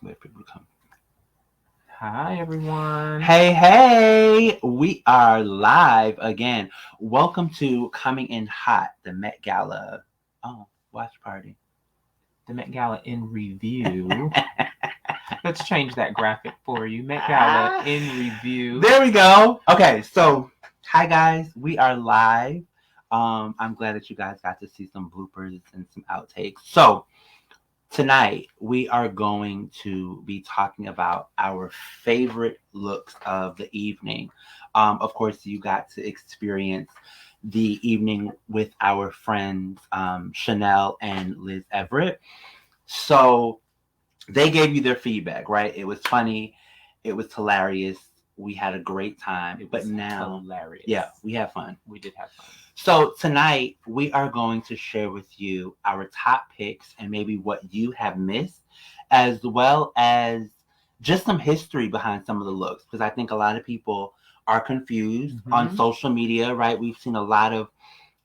Wait for people to come. Hi, everyone. Hey, we are live again. Welcome to Coming in Hot, the Met Gala. Oh, watch party. The Met Gala in review. Let's change that graphic for you. Met Gala in review. There we go. Okay, so hi guys, we are live. I'm glad that you guys got to see some bloopers and some outtakes. So tonight, we are going to be talking about our favorite looks of the evening. Of course, you got to experience the evening with our friends Chanel and Liz Everett. So they gave you their feedback, right? It was funny, it was hilarious. We had a great time, but now, hilarious. Yeah, we had fun. We did have fun. So tonight we are going to share with you our top picks and maybe what you have missed, as well as just some history behind some of the looks, because I think a lot of people are confused on social media, right? We've seen a lot of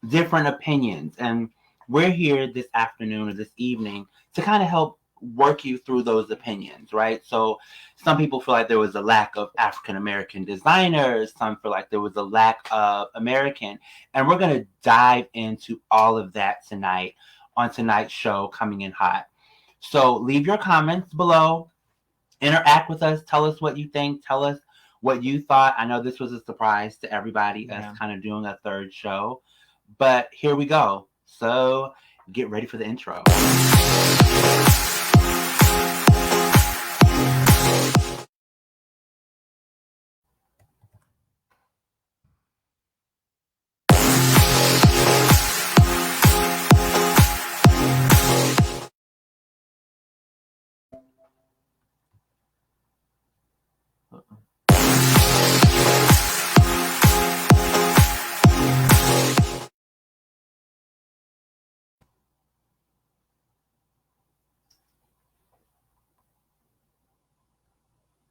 different opinions, and we're here this afternoon or this evening to kind of help work you through those opinions, right? So some people feel like there was a lack of African American designers, some feel like there was a lack of American, and we're going to dive into all of that tonight on tonight's show, Coming in Hot. So leave your comments below, interact with us, tell us what you think, tell us what you thought. I know this was a surprise to everybody, us kind of doing a third show, but here we go. So get ready for the intro.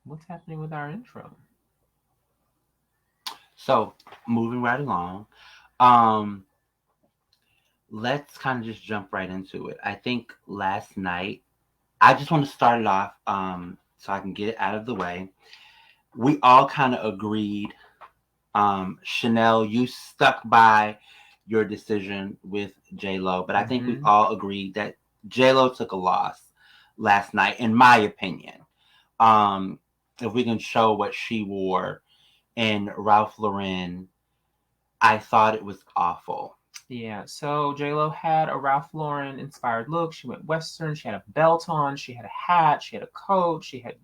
What's happening with our intro? So moving right along, let's kind of just jump right into it. I think last night, I just want to start it off so I can get it out of the way. We all kind of agreed. Chanel, you stuck by your decision with J-Lo, but I think we all agreed that J-Lo took a loss last night, in my opinion. If we can show what she wore in Ralph Lauren, I thought it was awful. Yeah, so J-Lo had a Ralph Lauren inspired look. She went Western. She had a belt on. She had a hat. She had a coat. She had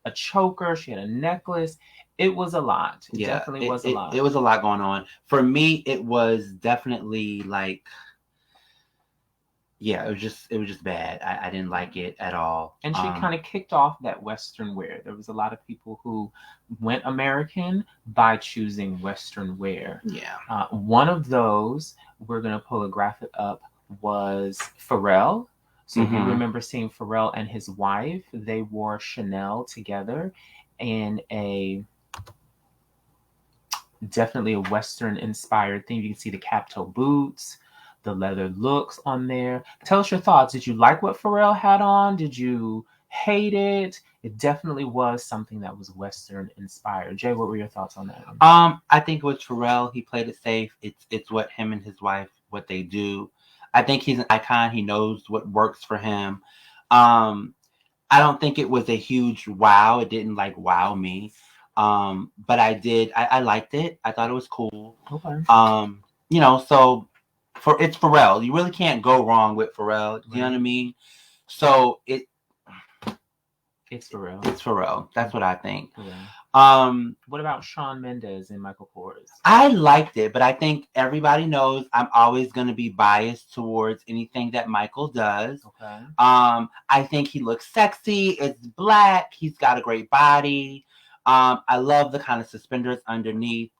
a choker. She had a necklace. It was a lot. It definitely was a lot. It was a lot going on. For me, it was definitely like, yeah, it was just bad. I didn't like it at all. And she kind of kicked off that Western wear. There was a lot of people who went American by choosing Western wear. Yeah. One of those, we're going to pull a graphic up, was Pharrell. So if you remember seeing Pharrell and his wife, they wore Chanel together in definitely a Western inspired thing. You can see the cap toe boots, the leather looks on there. Tell us your thoughts. Did you like what Pharrell had on? Did you hate it? It definitely was something that was Western inspired. Jay, what were your thoughts on that one? I think it was Pharrell. He played it safe. It's what him and his wife, what they do. I think he's an icon. He knows what works for him. I don't think it was a huge wow. It didn't like wow me. But I liked it. I thought it was cool. Okay. So it's Pharrell. You really can't go wrong with Pharrell. You know what I mean? So it's Pharrell. It's Pharrell. That's what I think. Yeah. What about Shawn Mendes and Michael Kors? I liked it, but I think everybody knows I'm always going to be biased towards anything that Michael does. Okay. I think he looks sexy. It's black. He's got a great body. I love the kind of suspenders underneath.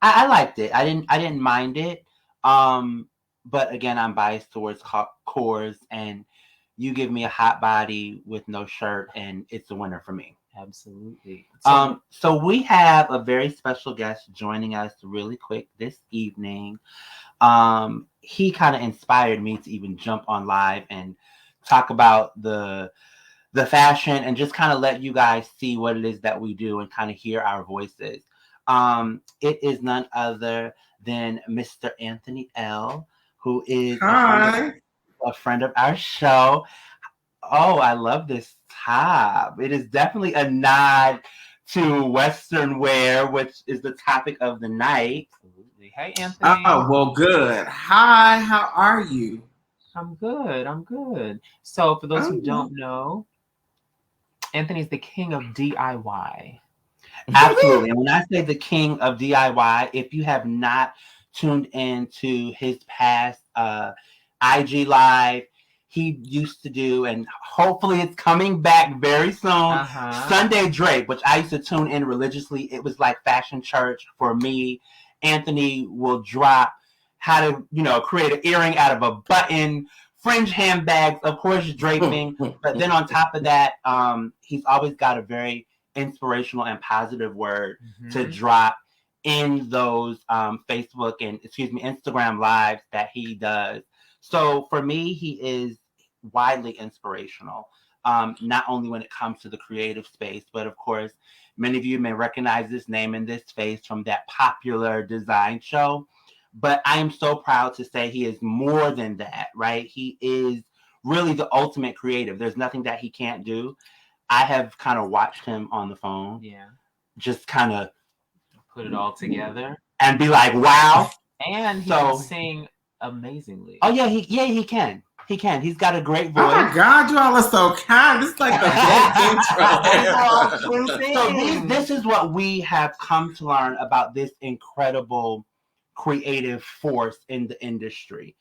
I liked it. I didn't mind it. But again, I'm biased towards Kors, and you give me a hot body with no shirt, and it's a winner for me. Absolutely. So we have a very special guest joining us really quick this evening. He kind of inspired me to even jump on live and talk about the the fashion and just kind of let you guys see what it is that we do and kind of hear our voices. It is none other than Mr. Anthony L., who is Hi. a friend of our show. Oh, I love this top. It is definitely a nod to Western wear, which is the topic of the night. Absolutely. Hey, Anthony. Oh, well, good. Hi, how are you? I'm good. I'm good. So, for those who don't know, Anthony's the king of DIY. Absolutely. And when I say the king of DIY, if you have not tuned into his past IG Live, he used to do, and hopefully it's coming back very soon, Sunday Drape, which I used to tune in religiously. It was like fashion church for me. Anthony will drop how to, create an earring out of a button, fringe handbags, of course, draping. But then on top of that, he's always got a very inspirational and positive word to drop in those Facebook and Instagram lives that he does. So for me, he is widely inspirational, not only when it comes to the creative space, but of course, many of you may recognize this name and this face from that popular design show. But I am so proud to say he is more than that, right? He is really the ultimate creative. There's nothing that he can't do. I have kind of watched him on the phone. Yeah. Just kind of put it all together. And be like, wow. And he can sing amazingly. Oh, yeah, he can. He can. He's got a great voice. Oh, my God, you all are so kind. This is like the best intro. So this is what we have come to learn about this incredible creative force in the industry.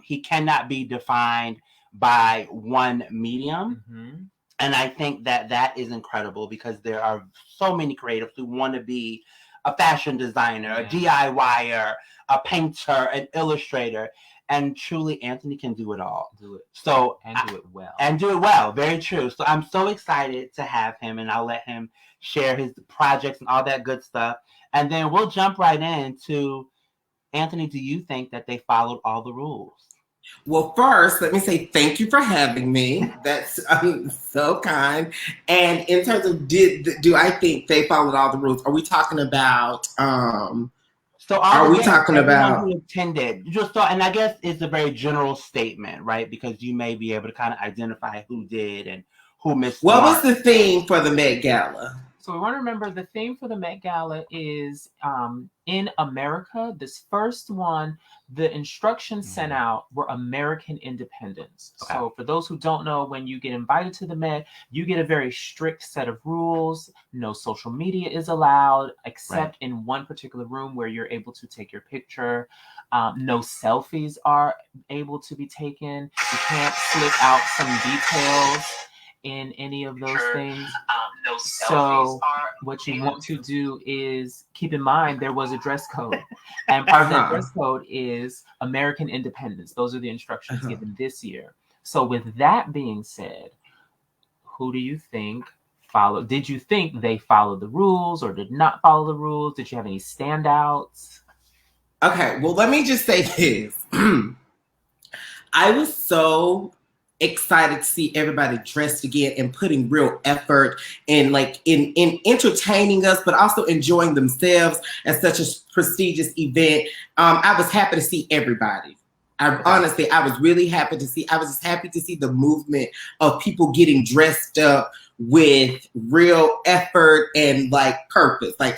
He cannot be defined by one medium. And I think that is incredible because there are so many creatives who want to be a fashion designer, a DIYer, a painter, an illustrator. And truly, Anthony can do it all. Do it. So and do it well. And do it well. Very true. So I'm so excited to have him, and I'll let him share his projects and all that good stuff. And then we'll jump right into, Anthony, do you think that they followed all the rules? Well, first, let me say thank you for having me. That's so kind. And in terms of do I think they followed all the rules? Are we talking about So are we talking about who attended? Just thought, and I guess it's a very general statement, right? Because you may be able to kind of identify who did and who missed. What was the theme for the Met Gala? So we want to remember the theme for the Met Gala is in America. This first one, the instructions sent out were American independence. Okay. So for those who don't know, when you get invited to the Met, you get a very strict set of rules. No social media is allowed, except in one particular room where you're able to take your picture. No selfies are able to be taken. You can't slip out some details in any of those things. So what you want to do is keep in mind there was a dress code. And part of that dress code is American independence. Those are the instructions given this year. So with that being said, who do you think followed? Did you think they followed the rules or did not follow the rules? Did you have any standouts? Okay, well, let me just say this. I was so excited to see everybody dressed again and putting real effort and in entertaining us, but also enjoying themselves at such a prestigious event. I was happy to see everybody. Honestly, I was really happy to see. I was just happy to see the movement of people getting dressed up with real effort and purpose. I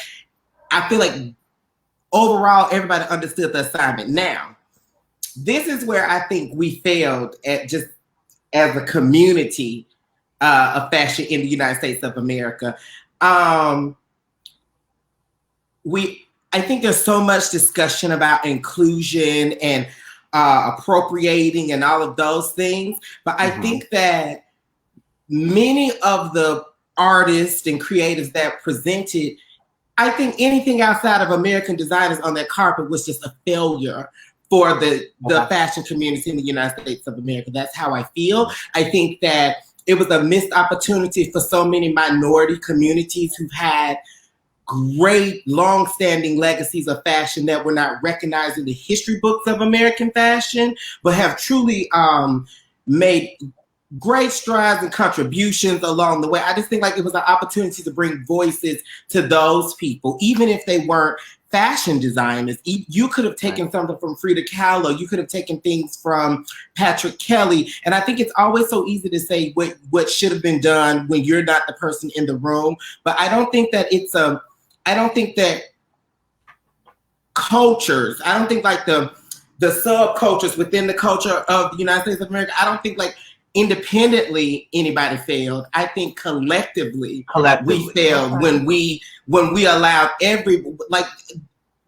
feel like overall everybody understood the assignment. Now, this is where I think we failed at just as a community of fashion in the United States of America. I think there's so much discussion about inclusion and appropriating and all of those things. But I think that many of the artists and creatives that presented, I think anything outside of American designers on that carpet was just a failure for the fashion community in the United States of America. That's how I feel. I think that it was a missed opportunity for so many minority communities who've had great long-standing legacies of fashion that were not recognized in the history books of American fashion, but have truly made great strides and contributions along the way. I just think like it was an opportunity to bring voices to those people, even if they weren't fashion designers. You could have taken something from Frida Kahlo. You could have taken things from Patrick Kelly. And I think it's always so easy to say what should have been done when you're not the person in the room. But I don't think that I don't think that cultures, I don't think like the subcultures within the culture of the United States of America, I don't think like independently anybody failed. I think collectively we failed when we allowed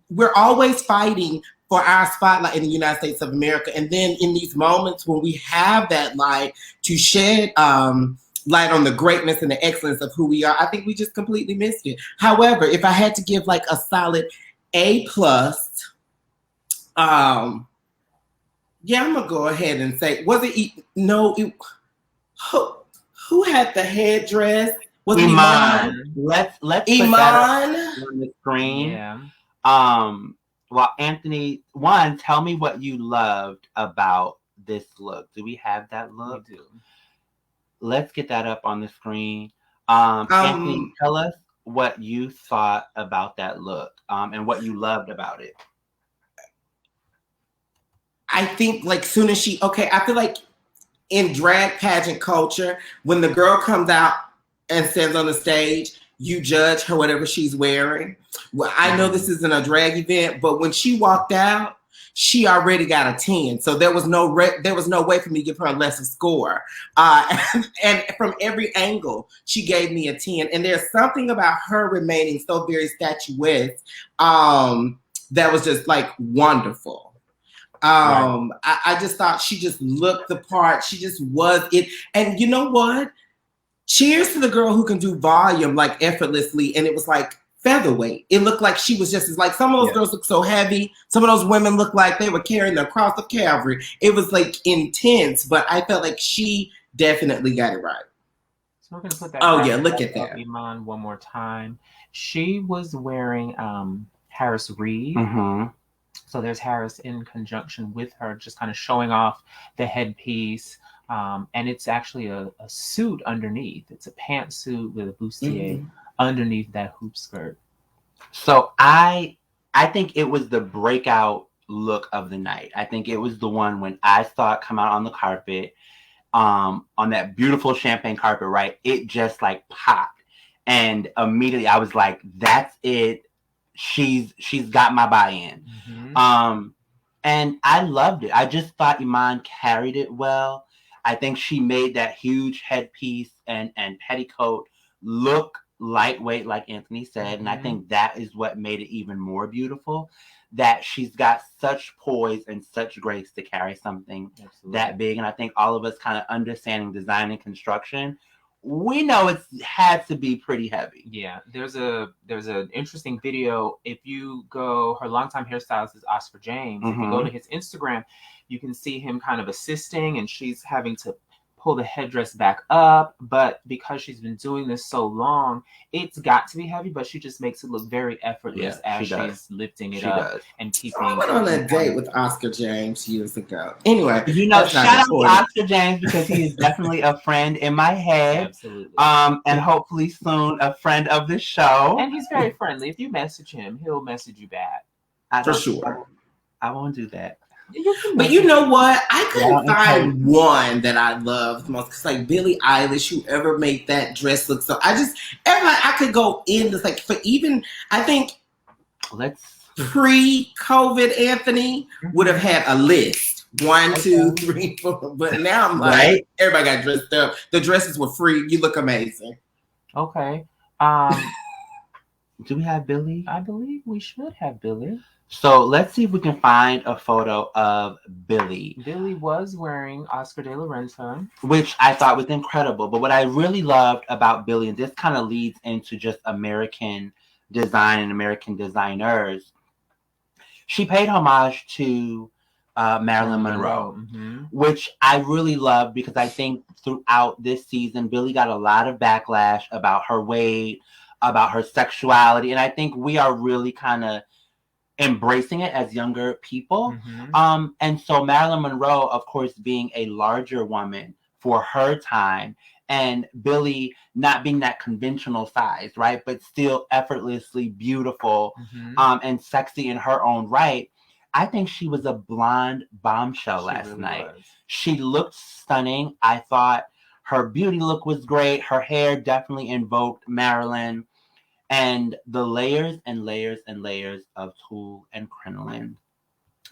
we're always fighting for our spotlight in the United States of America. And then in these moments when we have that light to shed light on the greatness and the excellence of who we are, I think we just completely missed it. However, if I had to give like a solid A+, yeah, I'm gonna go ahead and say, was it? No, who had the headdress? Was it Iman? Let's Iman put that on the screen. Yeah. Well, Anthony, tell me what you loved about this look. Do we have that look? We do. Let's get that up on the screen. Anthony, tell us what you thought about that look, and what you loved about it. I think like soon as I feel like in drag pageant culture, when the girl comes out and stands on the stage, you judge her whatever she's wearing. Well, I know this isn't a drag event, but when she walked out, she already got a 10. So there was no way for me to give her a lesser score. And from every angle, she gave me a 10. And there's something about her remaining so very statuesque that was just like wonderful. I just thought she just looked the part. She just was it. And you know what? Cheers to the girl who can do volume like effortlessly. And it was like featherweight. It looked like she was just as like some of those girls look so heavy. Some of those women looked like they were carrying the cross of Calvary. It was like intense, but I felt like she definitely got it right. So we're gonna put that. Oh yeah, look at that. Iman one more time. She was wearing Harris Reed. Mm-hmm. So there's Harris in conjunction with her, just kind of showing off the headpiece. And it's actually a suit underneath. It's a pantsuit with a bustier underneath that hoop skirt. So I think it was the breakout look of the night. I think it was the one when I saw it come out on the carpet, on that beautiful champagne carpet, right? It just like popped. And immediately I was like, that's it. She's got my buy-in. Mm-hmm. And I loved it. I just thought Iman carried it well. I think she made that huge headpiece and petticoat look lightweight, like Anthony said. Mm-hmm. And I think that is what made it even more beautiful, that she's got such poise and such grace to carry something that big. And I think all of us kind of understanding design and construction, we know it had to be pretty heavy. Yeah, there's an interesting video. If you go, her longtime hairstylist is Oscar James. Mm-hmm. If you go to his Instagram, you can see him kind of assisting, and she's having to pull the headdress back up. But because she's been doing this so long, it's got to be heavy, but she just makes it look very effortless as she's lifting it up and keeping. I went on a date with Oscar James years ago. Anyway, shout out to Oscar James, because he is definitely a friend in my head. Absolutely. And hopefully soon a friend of the show. And he's very friendly. If you message him, he'll message you back. For sure. I won't do that. But you know what? I couldn't find one that I loved the most. Because like Billie Eilish, whoever made that dress look so. I could go in this like for even. I think pre-COVID Anthony would have had a list 1, 2, 3, 4. But now I'm like, everybody got dressed up. The dresses were free. You look amazing. Okay. Do we have Billie? I believe we should have Billie. So let's see if we can find a photo of Billie. Billie was wearing Oscar de la Renta, which I thought was incredible. But what I really loved about Billie, and this kind of leads into just American design and American designers, she paid homage to Marilyn Monroe, which I really loved, because I think throughout this season, Billie got a lot of backlash about her weight, about her sexuality. And I think we are really kind of embracing it as younger people. And so Marilyn Monroe, of course, being a larger woman, for her time, and Billie not being that conventional size, right? But still effortlessly beautiful and sexy in her own right. I think she was a blonde bombshell last night. She looked stunning. I thought her beauty look was great. Her hair definitely invoked Marilyn. And the layers and layers and layers of tulle and crinoline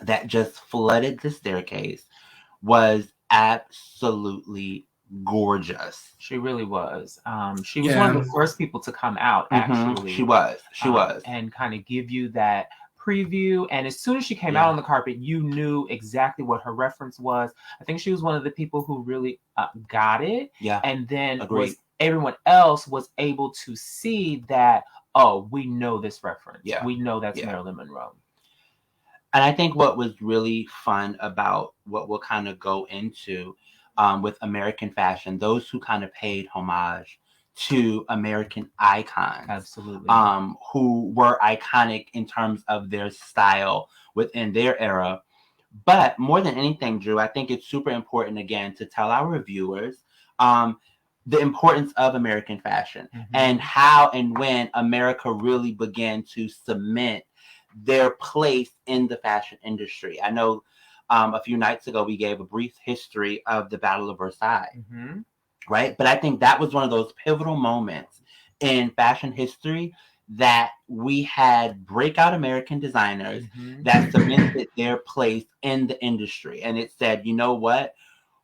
that just flooded the staircase was absolutely gorgeous. She really was. She was one of the first people to come out, actually. She was. She was. And kind of give you that preview. And as soon as she came out on the carpet, you knew exactly what her reference was. I think she was one of the people who really got it. Yeah. And then everyone else was able to see that, oh, we know this reference. Yeah. We know that's Marilyn Monroe. And I think what was really fun about what we'll kind of go into with American fashion, those who kind of paid homage to American icons. Absolutely. Who were iconic in terms of their style within their era. But more than anything, Drew, I think it's super important, again, to tell our viewers the importance of American fashion and how and when America really began to cement their place in the fashion industry. I know a few nights ago we gave a brief history of the Battle of Versailles, right? But I think that was one of those pivotal moments in fashion history that we had breakout American designers that cemented their place in the industry. And it said, you know what?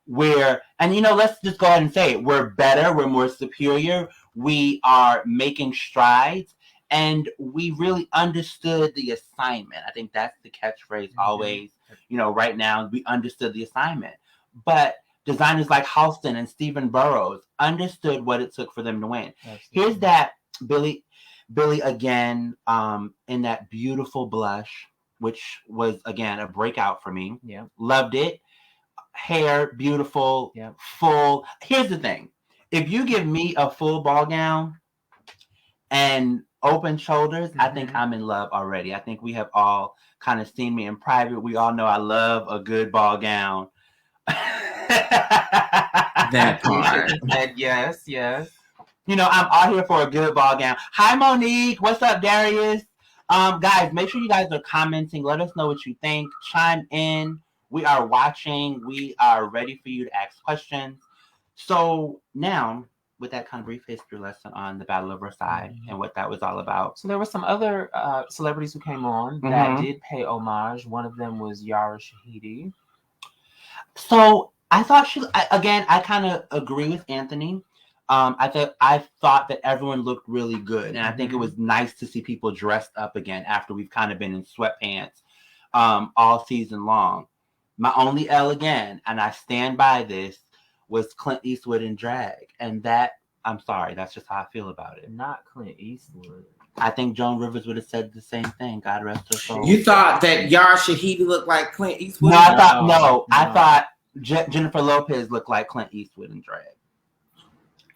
Let's just go ahead and say it. We're better. We're more superior. We are making strides. And we really understood the assignment. I think that's the catchphrase always, right now. We understood the assignment. But designers like Halston and Stephen Burrows understood what it took for them to win. Absolutely. Here's that Billie again in that beautiful blush, which was, again, a breakout for me. Yeah. Loved it. Hair, beautiful, full. Here's the thing. If you give me a full ball gown and open shoulders, I think I'm in love already. I think we have all kind of seen me in private. We all know I love a good ball gown. That part. Yes. I'm out here for a good ball gown. Hi, Monique. What's up, Darius? Guys, make sure you guys are commenting. Let us know what you think. Chime in. We are watching. We are ready for you to ask questions. So now, with that kind of brief history lesson on the Battle of Versailles and what that was all about. So there were some other celebrities who came on that did pay homage. One of them was Yara Shahidi. So I thought I kind of agree with Anthony. I thought that everyone looked really good. And I think it was nice to see people dressed up again after we've kind of been in sweatpants all season long. My only L again, and I stand by this, was Clint Eastwood in drag. And that, I'm sorry, that's just how I feel about it. Not Clint Eastwood. I think Joan Rivers would have said the same thing. God rest her soul. You thought that Yara Shahidi looked like Clint Eastwood? No, I thought Jennifer Lopez looked like Clint Eastwood in drag.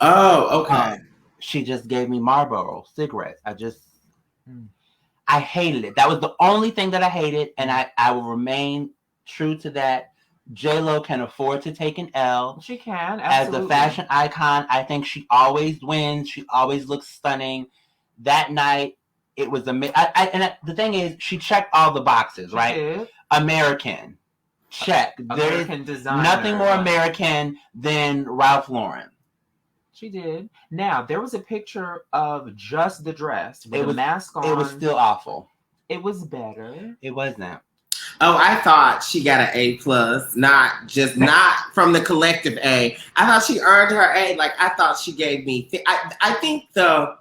Oh, okay. She just gave me Marlboro cigarettes. I hated it. That was the only thing that I hated, and I will remain true to that. J-Lo can afford to take an L. She can, absolutely. As a fashion icon, I think she always wins. She always looks stunning. That night, it was amazing. And the thing is, she checked all the boxes, right? Did. American, check. American designer. Nothing more American than Ralph Lauren. She did. Now, there was a picture of just the dress with a mask on. It was still awful. It was better. It wasn't. Oh, I thought she got an A+, not from the collective A. I thought she earned her A. Like, I thought she gave me. I think the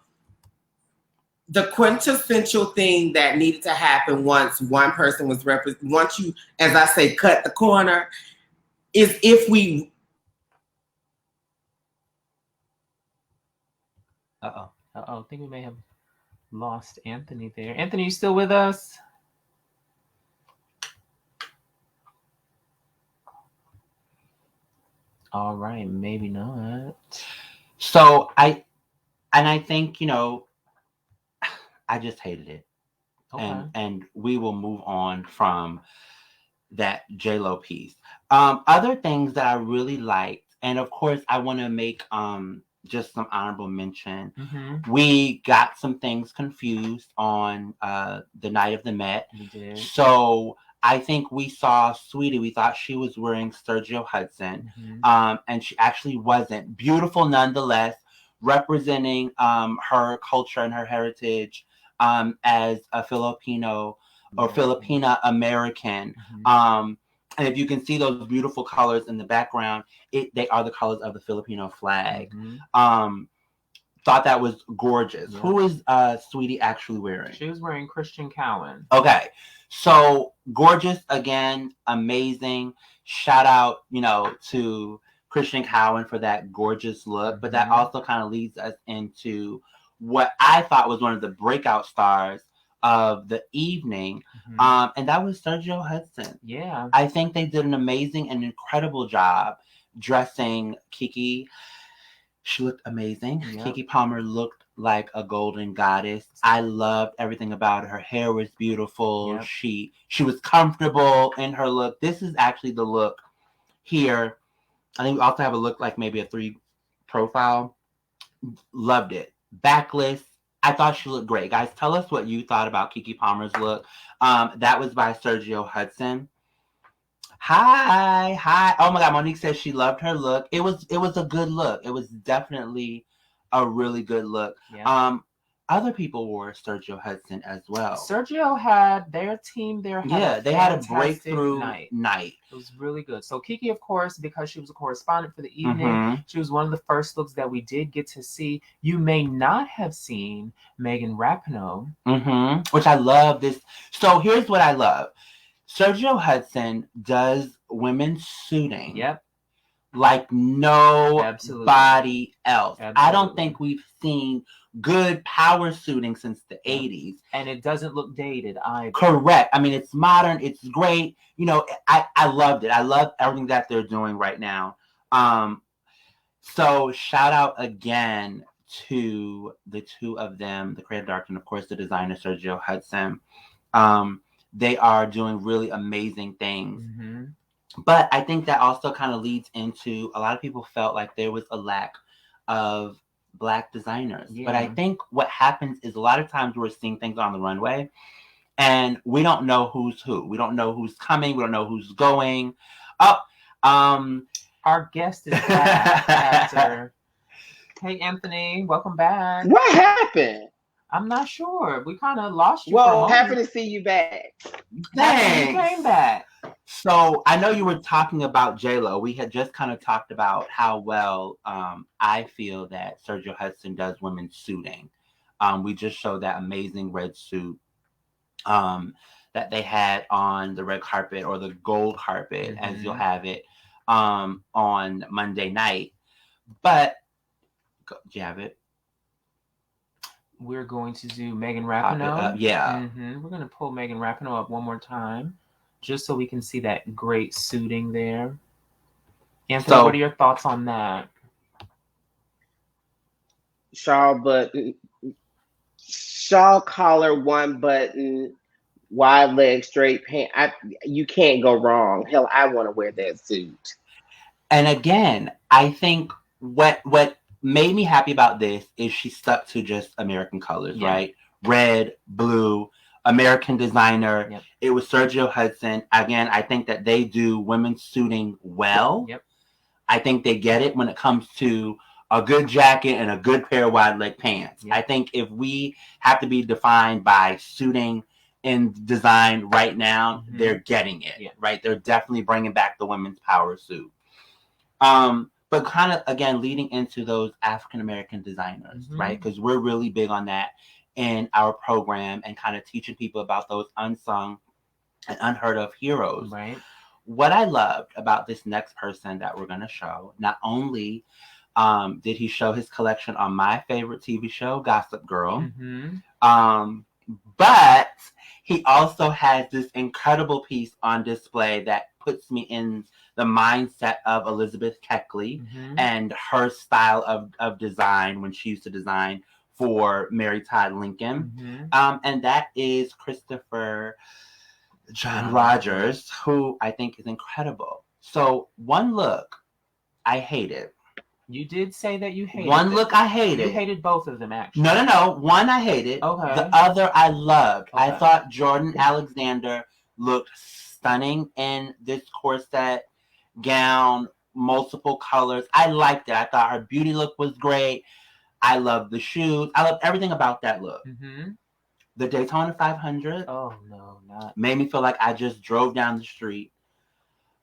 quintessential thing that needed to happen once one person was once you, as I say, cut the corner, is if we. I think we may have lost Anthony there. Anthony, you still with us? All right, maybe not. So I think, I just hated it. Okay. And we will move on from that J-Lo piece. Other things that I really liked And of course, I want to make just some honorable mention. Mm-hmm. We got some things confused on the night of the Met. We did. So I think we saw Sweetie. We thought she was wearing Sergio Hudson, and she actually wasn't. Beautiful nonetheless, representing her culture and her heritage as a Filipino or Filipina American. And if you can see those beautiful colors in the background, they are the colors of the Filipino flag. Thought that was gorgeous. Yeah. Who is Sweetie actually wearing? She was wearing Christian Cowan. Okay. So gorgeous again, amazing. Shout out, to Christian Cowan for that gorgeous look. But that also kind of leads us into what I thought was one of the breakout stars of the evening. And that was Sergio Hudson. Yeah. I think they did an amazing and incredible job dressing Keke. She looked amazing. Yep. Keke Palmer looked like a golden goddess. I loved everything about her. Her hair was beautiful. Yep. She was comfortable in her look. This is actually the look here. I think we also have a look like maybe a 3 profile. Loved it. Backless. I thought she looked great. Guys, tell us what you thought about Keke Palmer's look. That was by Sergio Hudson. Hi. Oh my God, Monique says she loved her look. It was a good look. It was definitely a really good look. Yeah. Other people wore Sergio Hudson as well. Sergio had their team there. They had a breakthrough night. It was really good. So Keke, of course, because she was a correspondent for the evening, she was one of the first looks that we did get to see. You may not have seen Megan Rapinoe. Which I love this. So here's what I love. Sergio Hudson does women's suiting. Yep. Like nobody else. Absolutely. I don't think we've seen good power suiting since the 80s. And it doesn't look dated either. Correct. I mean, it's modern. It's great. I loved it. I love everything that they're doing right now. So shout out again to the two of them, the creative director and, of course, the designer, Sergio Hudson. They are doing really amazing things. But I think that also kind of leads into a lot of people felt like there was a lack of Black designers. Yeah. But I think what happens is a lot of times we're seeing things on the runway and we don't know who's who. We don't know who's coming. We don't know who's going. Our guest is back after. Hey, Anthony, welcome back. What happened? I'm not sure. We kind of lost you. Well, happy to see you back. Thanks. You came back. So I know you were talking about J-Lo. We had just kind of talked about how well I feel that Sergio Hudson does women's suiting. We just showed that amazing red suit that they had on the red carpet or the gold carpet, as you'll have it on Monday night. But do you have it? We're going to do Megan Rapinoe. Yeah. We're going to pull Megan Rapinoe up one more time, just so we can see that great suiting there. Anthony, what are your thoughts on that? Shawl collar, 1 button, wide leg, straight pant. You can't go wrong. Hell, I want to wear that suit. And again, I think what made me happy about this is she stuck to just American colors, right? Red, blue, American designer. Yep. It was Sergio Hudson. Again, I think that they do women's suiting well. Yep. I think they get it when it comes to a good jacket and a good pair of wide leg pants. Yep. I think if we have to be defined by suiting in design right now, they're getting it, right? They're definitely bringing back the women's power suit. But kind of, again, leading into those African-American designers, right? Because we're really big on that in our program and kind of teaching people about those unsung and unheard of heroes. Right. What I loved about this next person that we're going to show, not only did he show his collection on my favorite TV show, Gossip Girl, but he also has this incredible piece on display that puts me in the mindset of Elizabeth Keckley and her style of design when she used to design for Mary Todd Lincoln. And that is Christopher John Rogers, who I think is incredible. So one look, I hated. You did say that you hated One them. look I hated. You hated both of them, actually. No. One I hated. Okay. The other I loved. Okay. I thought Jordan Alexander looked stunning in this corset gown, multiple colors. I liked it. I thought her beauty look was great. I loved the shoes. I loved everything about that look. Mm-hmm. The Daytona 500. Oh no, not. Made me feel like I just drove down the street.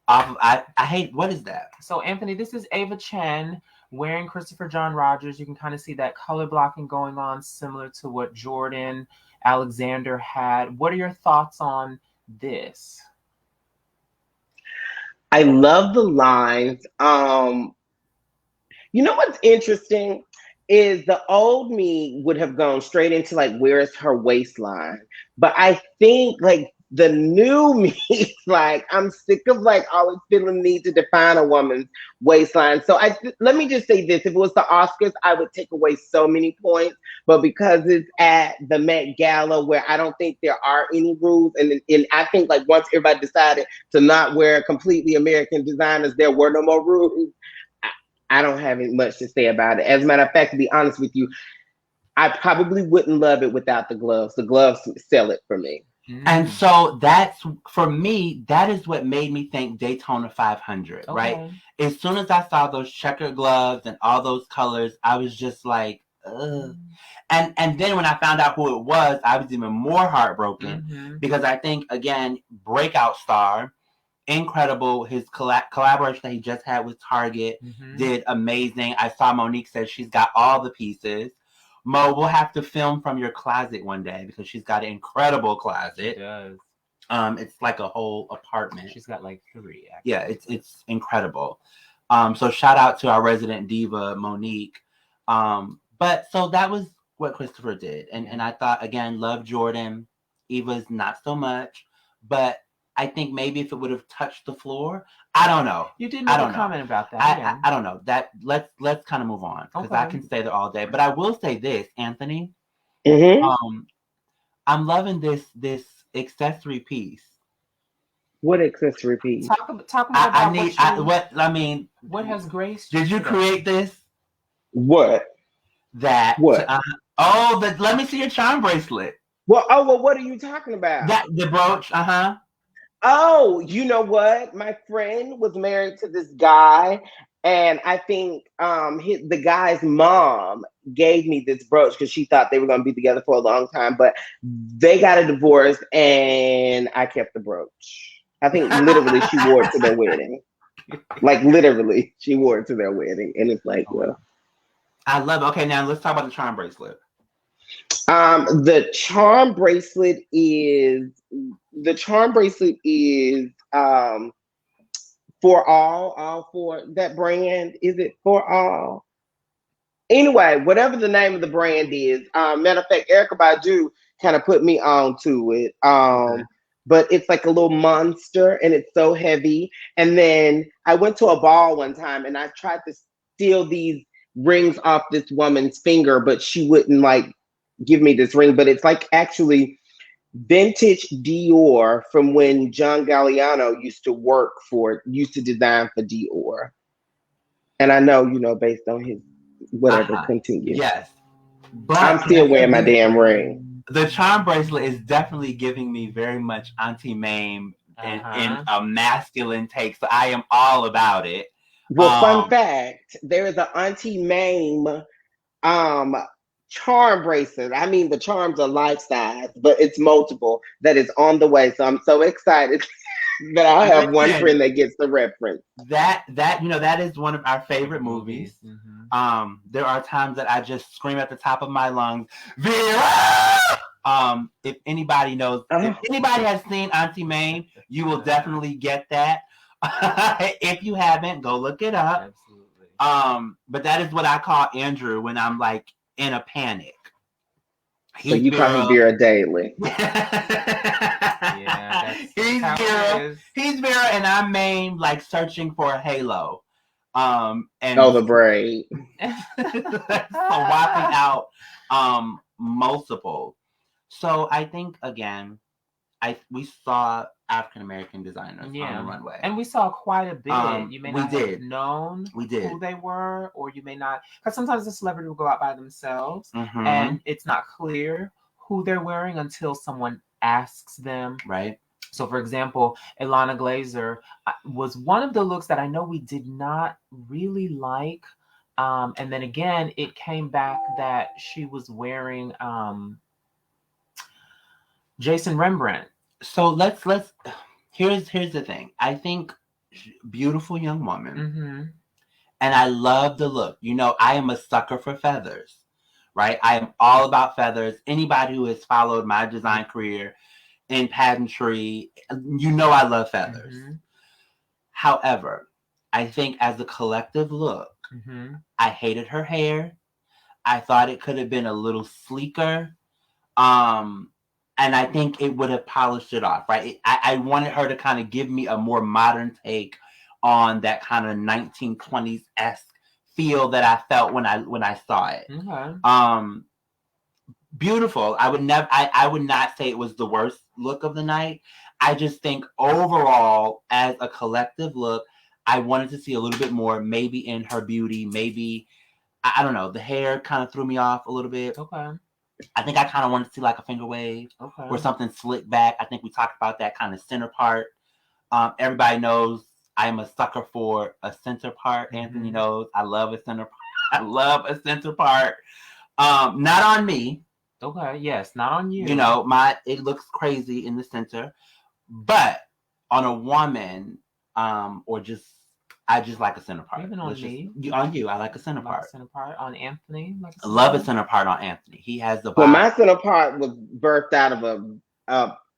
Off of I hate. What is that? So Anthony, this is Ava Chen wearing Christopher John Rogers. You can kind of see that color blocking going on, similar to what Jordan Alexander had. What are your thoughts on this? I love the lines. You know what's interesting is the old me would have gone straight into like, where's her waistline? But I think like the new me, like I'm sick of like always feeling the need to define a woman's waistline. So let me just say this: if it was the Oscars, I would take away so many points. But because it's at the Met Gala, where I don't think there are any rules, and I think like once everybody decided to not wear completely American designers, there were no more rules. I don't have much to say about it. As a matter of fact, to be honest with you, I probably wouldn't love it without the gloves. The gloves sell it for me. And so that's, for me, that is what made me think Daytona 500, right? As soon as I saw those checkered gloves and all those colors, I was just like, ugh. And then when I found out who it was, I was even more heartbroken because I think, again, breakout star, incredible. His collaboration that he just had with Target did amazing. I saw Monique said she's got all the pieces. Mo, we'll have to film from your closet one day because she's got an incredible closet. She does. It's like a whole apartment. She's got like 3. Actually. Yeah, it's incredible. So shout out to our resident diva, Monique. But so that was what Christopher did. And I thought, again, love Jordan. Eva's not so much. But I think maybe if it would have touched the floor, I don't know. You did make a comment about that. I don't know. That let's kind of move on because I can stay there all day. But I will say this, Anthony. I'm loving this accessory piece. What accessory piece? Talk about what has graced? Did you create this? What? That what? Let me see your charm bracelet. Well, what are you talking about? That the brooch, Oh, you know what? My friend was married to this guy, and I think the guy's mom gave me this brooch because she thought they were going to be together for a long time, but they got a divorce, and I kept the brooch. I think literally she wore it to their wedding. Like literally, she wore it to their wedding, and it's like, well, I love it. Okay, now let's talk about the charm bracelet. The charm bracelet is for all for that brand. Is it for all? Anyway, whatever the name of the brand is. Matter of fact, Erykah Badu kind of put me on to it. But it's like a little monster and it's so heavy. And then I went to a ball one time and I tried to steal these rings off this woman's finger, but she wouldn't like give me this ring. But it's like actually vintage Dior from when John Galliano used to design for Dior. And I know, based on his whatever, continue. Yes. But I'm still wearing my damn ring. The charm bracelet is definitely giving me very much Auntie Mame in a masculine take. So I am all about it. Well, fun fact, there is an Auntie Mame charm bracelet. I mean, the charms are life size, but it's multiple that is on the way. So I'm so excited that I have one friend that gets the reference. That is one of our favorite movies. There are times that I just scream at the top of my lungs, Vera! If anybody knows, if anybody has seen Auntie Mame, you will definitely get that. If you haven't, go look it up. Absolutely. But that is what I call Andrew when I'm like in a panic. So you call him Vera daily. He's Vera and I'm Mame, like searching for a halo. And the braid. So wiping out multiple. So I think again, we saw African American designers on the runway. And we saw quite a bit. You may not have known who they were, or you may not, because sometimes the celebrity will go out by themselves and it's not clear who they're wearing until someone asks them. Right. So, for example, Ilana Glazer was one of the looks that I know we did not really like. And then again, it came back that she was wearing Jason Rembrandt. So let's here's the thing. I think beautiful young woman, and I love the look. You know, I am a sucker for feathers, right? I am all about feathers. Anybody who has followed my design career in pageantry, you know I love feathers. However, I think as a collective look, I hated her hair. I thought it could have been a little sleeker. And I think it would have polished it off, right? I wanted her to kind of give me a more modern take on that kind of 1920s-esque feel that I felt when I saw it. Beautiful. I would not say it was the worst look of the night. I just think overall, as a collective look, I wanted to see a little bit more, maybe in her beauty, maybe, I don't know, the hair kind of threw me off a little bit. I think I kind of wanted to see like a finger wave or something slick back. I think we talked about that kind of center part. Everybody knows I am a sucker for a center part. Anthony knows I love a center part. I love a center part. Not on me. Yes, not on you. You know, it looks crazy in the center, but on a woman, or just I just like a center part. Even on me. On you, I like a center part. Center part on Anthony. I love a center part on Anthony. He has the vibe. Well, my center part was birthed out of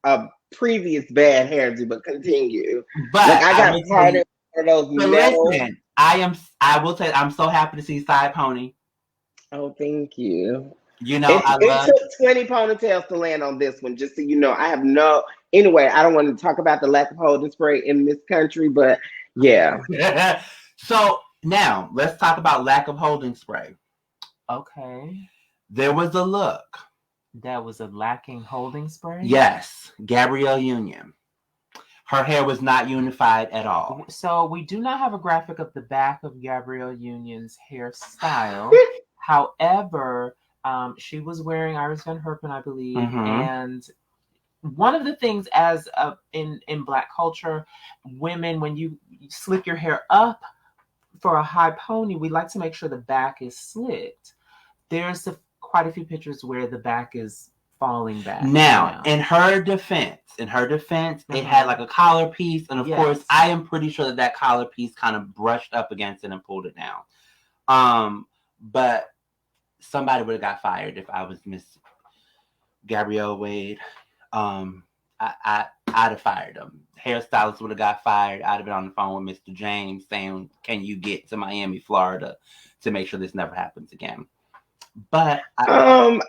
a previous bad hairdo, but continue. But like, I got part of those metal. Listen, I will say I'm so happy to see side pony. Oh, thank you. You know, it took 20 ponytails to land on this one, just so you know. I have anyway, I don't want to talk about the lack of holding spray in this country, but yeah. So now let's talk about lack of holding spray. Okay. There was a look. That was a lacking holding spray? Yes. Gabrielle Union. Her hair was not unified at all. So we do not have a graphic of the back of Gabrielle Union's hairstyle. However, she was wearing Iris Van Herpen, I believe. And one of the things in Black culture, women, when you slick your hair up for a high pony, we like to make sure the back is slicked. There's quite a few pictures where the back is falling back. Now, in her defense, it had like a collar piece. And of course, I am pretty sure that collar piece kind of brushed up against it and pulled it down. But somebody would have got fired if I was Miss Gabrielle Wade. I'd have fired him. Hairstylist would have got fired. I'd have been on the phone with Mr. James saying, "Can you get to Miami, Florida, to make sure this never happens again?" But I don't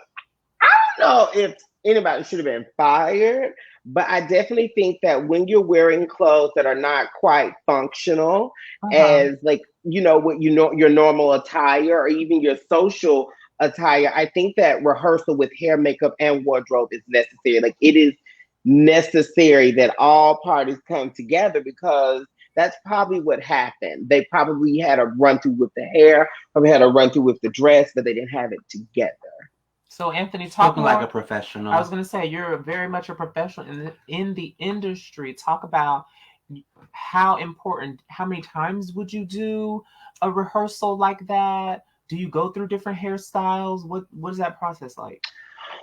know if anybody should have been fired, but I definitely think that when you're wearing clothes that are not quite functional, as like what your normal attire or even your social attire, I think that rehearsal with hair, makeup, and wardrobe is necessary. Like, it is necessary that all parties come together, because that's probably what happened. They probably had a run through with the hair, probably had a run through with the dress, but they didn't have it together. So Anthony, talking like a professional. I was going to say, you're very much a professional in the industry. Talk about how many times would you do a rehearsal like that? Do you go through different hairstyles? What is that process like?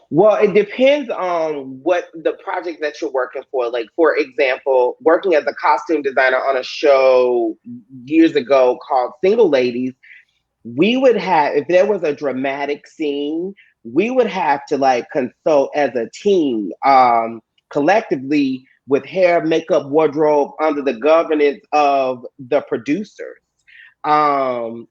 Well, it depends on what the project that you're working for. Like, for example, working as a costume designer on a show years ago called Single Ladies, we would have, if there was a dramatic scene, we would have to like consult as a team, collectively, with hair, makeup, wardrobe, under the governance of the producers.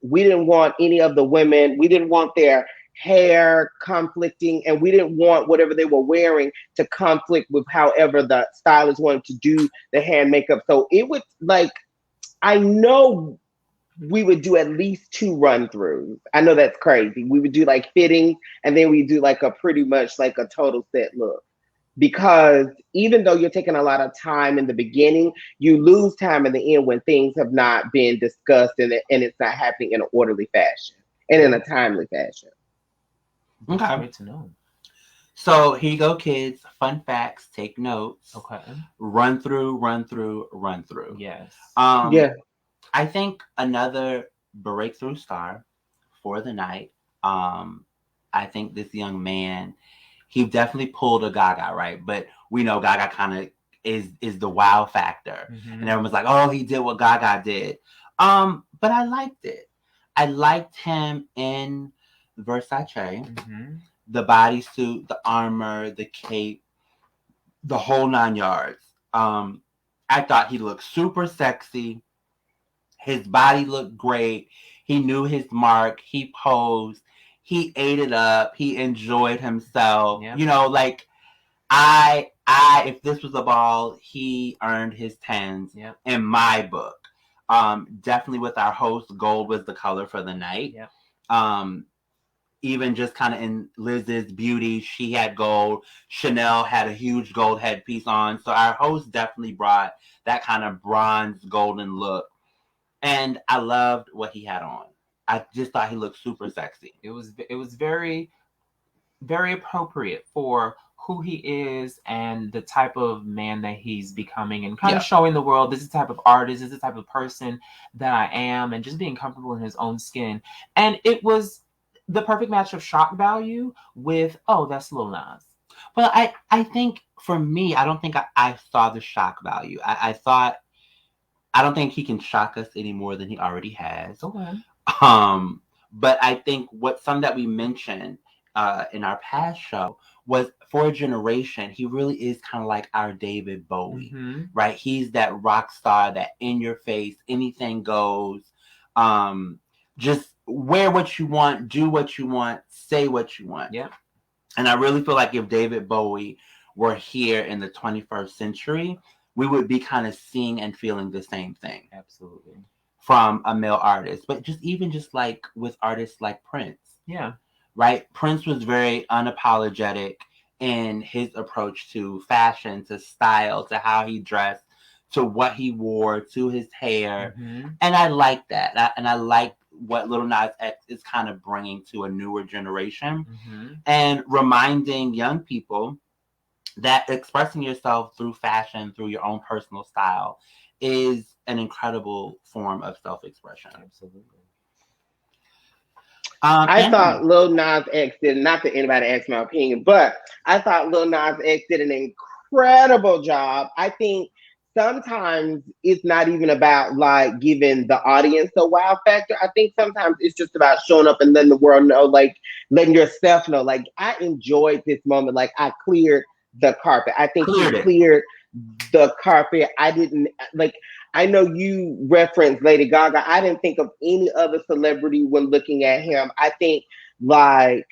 We didn't want any of the women, we didn't want their hair conflicting, and we didn't want whatever they were wearing to conflict with however the stylist wanted to do the hair and makeup. So it would, like, I know we would do at least 2 run-throughs. I know that's crazy. We would do like fittings, and then we do like a pretty much like a total set look. because even though you're taking a lot of time in the beginning, you lose time in the end when things have not been discussed and it's not happening in an orderly fashion and in a timely fashion. That's Okay. great to know. So here you go, kids. Fun facts. Take notes. Okay. Run through, run through, run through. Yes. Yeah. I think another breakthrough star for the night. I think this young man, he definitely pulled a Gaga, right? But we know Gaga kind of is the wow factor, and everyone's like, "Oh, he did what Gaga did." But I liked it. I liked him in Versace, the bodysuit, the armor, the cape, the whole 9 yards. I thought he looked super sexy. His body looked great. He knew his mark. He posed. He ate it up. He enjoyed himself. Yeah. You know, like if this was a ball, he earned his tens in my book. Definitely with our host, gold was the color for the night. Even just kind of in Liz's beauty, she had gold. Chanel had a huge gold headpiece on. So our host definitely brought that kind of bronze golden look. And I loved what he had on. I just thought he looked super sexy. It was very, very appropriate for who he is and the type of man that he's becoming, and kind of showing the world, this is the type of artist, this is the type of person that I am, and just being comfortable in his own skin. And it was the perfect match of shock value with, oh, that's Lil Nas. Well, I think for me, I don't think I saw the shock value. I thought, I don't think he can shock us any more than he already has. Okay. But I think some that we mentioned in our past show was, for a generation, he really is kind of like our David Bowie, right? He's that rock star, that in your face, anything goes. Just wear what you want, do what you want, say what you want. Yeah. And I really feel like if David Bowie were here in the 21st century, we would be kind of seeing and feeling the same thing. Absolutely. From a male artist. But just like with artists like Prince. Yeah. Right? Prince was very unapologetic in his approach to fashion, to style, to how he dressed, to what he wore, to his hair. And I like that. And I like what Lil Nas X is kind of bringing to a newer generation. And reminding young people that expressing yourself through fashion, through your own personal style, is an incredible form of self-expression. Absolutely. I thought Lil Nas X did, not that anybody asked my opinion, but I thought Lil Nas X did an incredible job. I think sometimes it's not even about like giving the audience a wow factor. I think sometimes it's just about showing up and letting the world know, like letting yourself know, like I enjoyed this moment. Like I cleared the carpet. I think he cleared the carpet. I didn't like. I know you referenced Lady Gaga. I didn't think of any other celebrity when looking at him. I think like